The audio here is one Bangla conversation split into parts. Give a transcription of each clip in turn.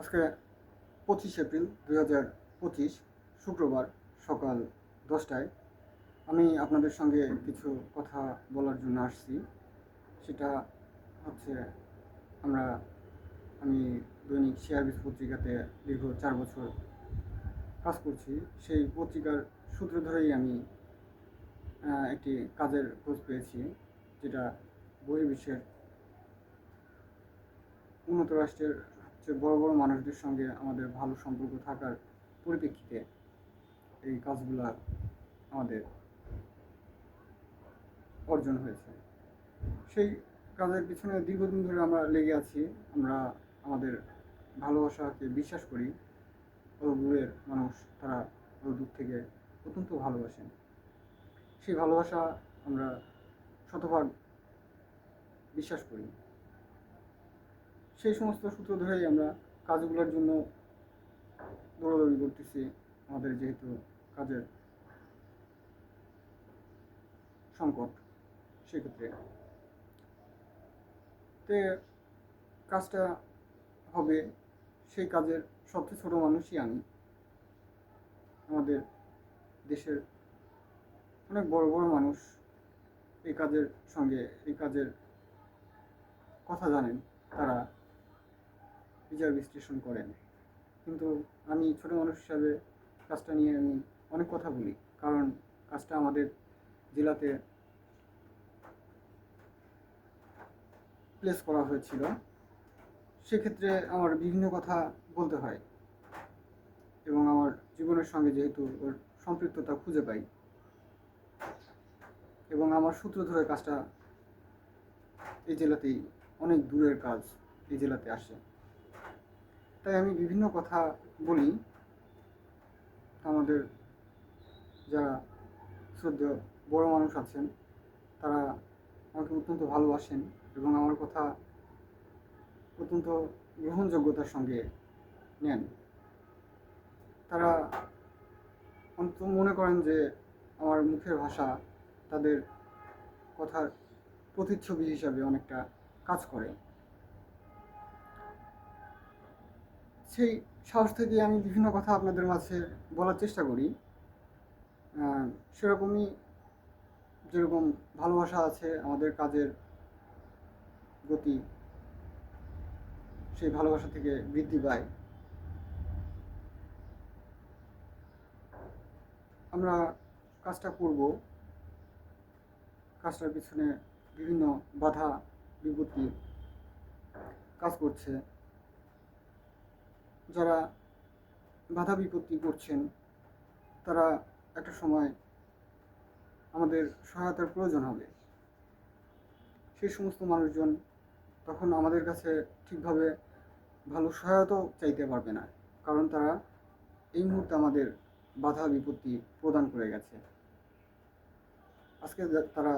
আজকে 25 এপ্রিল 2025 শুক্রবার সকাল 10টায় আমি আপনাদের সঙ্গে কিছু কথা বলার জন্য আসছি। সেটা হচ্ছে আমরা আমি দৈনিক শেয়ারবিজ পত্রিকাতে দীর্ঘ 4 বছর কাজ করছি। সেই পত্রিকার সূত্র ধরেই আমি একটি কাজের খোঁজ পেয়েছি, যেটা বহির্বিশ্বের উন্নত রাষ্ট্রের সবচেয়ে বড় বড় মানুষদের সঙ্গে আমাদের ভালো সম্পর্ক থাকার পরিপ্রেক্ষিতে এই কাজগুলা আমাদের অর্জন হয়েছে। সেই কাজের পিছনে দীর্ঘদিন ধরে আমরা লেগে আছি। আমরা আমাদের ভালোবাসাকে বিশ্বাস করি। অত দূরের মানুষ তারা অত দূর থেকে অত্যন্ত ভালোবাসেন। সেই ভালোবাসা আমরা শতভাগ বিশ্বাস করি। সেই সমস্ত সূত্র ধরেই আমরা কাজগুলোর জন্য দৌড়াদৌড়ি করতেছি। আমাদের যেহেতু কাজের সংকট, সেক্ষেত্রে তে কাজটা হবে, সেই কাজের সবচেয়ে ছোট মানুষই আমি। আমাদের দেশের অনেক বড় বড় মানুষ এই কাজের সঙ্গে এই কাজের কথা জানেন, তারা বিচার বিশ্লেষণ করেন। কিন্তু আমি ছোট মানুষ হিসাবে কাজটা নিয়ে আমি অনেক কথা বলি, কারণ কাজটা আমাদের জেলাতে প্লেস করা হয়েছিল। সেক্ষেত্রে আমার বিভিন্ন কথা বলতে হয় এবং আমার জীবনের সঙ্গে যেহেতু ওর সম্পৃক্ততা খুঁজে পাই এবং আমার সূত্র ধরে কাজটা এই জেলাতেই, অনেক দূরের কাজ এই জেলাতে আসে, তাই আমি বিভিন্ন কথা বলি। আমাদের যারা শ্রদ্ধেয় বড় মানুষ আছেন, তারা আমাকে অত্যন্ত ভালোবাসেন এবং আমার কথা অত্যন্ত গ্রহণযোগ্যতার সঙ্গে নেন। তারা অন্তত মনে করেন যে আমার মুখের ভাষা তাদের কথার প্রতিচ্ছবি হিসাবে অনেকটা কাজ করে। সেই সাহস থেকে আমি বিভিন্ন কথা আপনাদের মাঝে বলার চেষ্টা করি। সেরকমই যেরকম ভালোবাসা আছে আমাদের কাজের গতি সেই ভালোবাসা থেকে বৃদ্ধি পায়। আমরা কাজটা করব, কাজটার পিছনে বিভিন্ন বাধা বিপত্তি কাজ করছে। যারা বাধা বিপত্তি করছেন, তারা একটা সময় আমাদের সহায়তার প্রয়োজন হবে। সেই সমস্ত মানুষজন তখন আমাদের কাছে ঠিকভাবে ভালো সহায়তাও চাইতে পারবে না, কারণ তারা এই মুহূর্তে আমাদের বাধা বিপত্তি প্রদান করে গেছে। আজকে তারা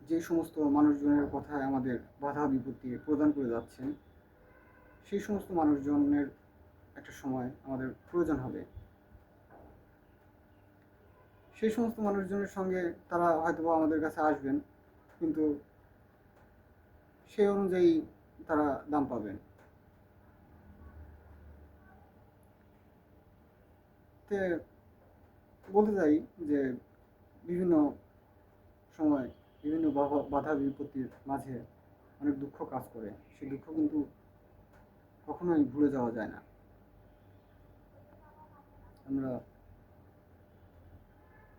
যে সমস্ত মানুষজনের কথায় আমাদের বাধা বিপত্তি প্রদান করে যাচ্ছেন, সেই সমস্ত মানুষজনের একটা সময় আমাদের প্রয়োজন হবে। সেই সমস্ত মানুষজনের সঙ্গে তারা হয়তো আমাদের কাছে আসবেন, কিন্তু সেই অনুযায়ী তারা দাম পাবেন। তে বলতে চাই যে বিভিন্ন সময় বিভিন্ন বাধা বিপত্তির মাঝে অনেক দুঃখ কাজ করে। সেই দুঃখ কিন্তু কখনোই ভুলে যাওয়া যায় না। আমরা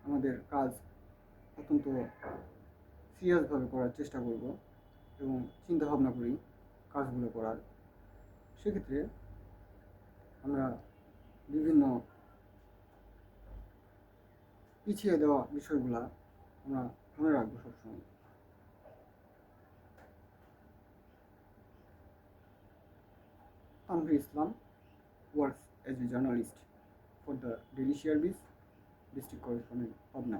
আমাদের কাজ অত্যন্ত সিরিয়াসভাবে করার চেষ্টা করব এবং চিন্তা ভাবনা করি কাজগুলো করার। সেক্ষেত্রে আমরা বিভিন্ন পিছিয়ে দেওয়া বিষয়গুলা আমরা মনে রাখবো সবসময়। Tanvir Islam works as a journalist for the Daily Shearbiz, district correspondent, Pabna.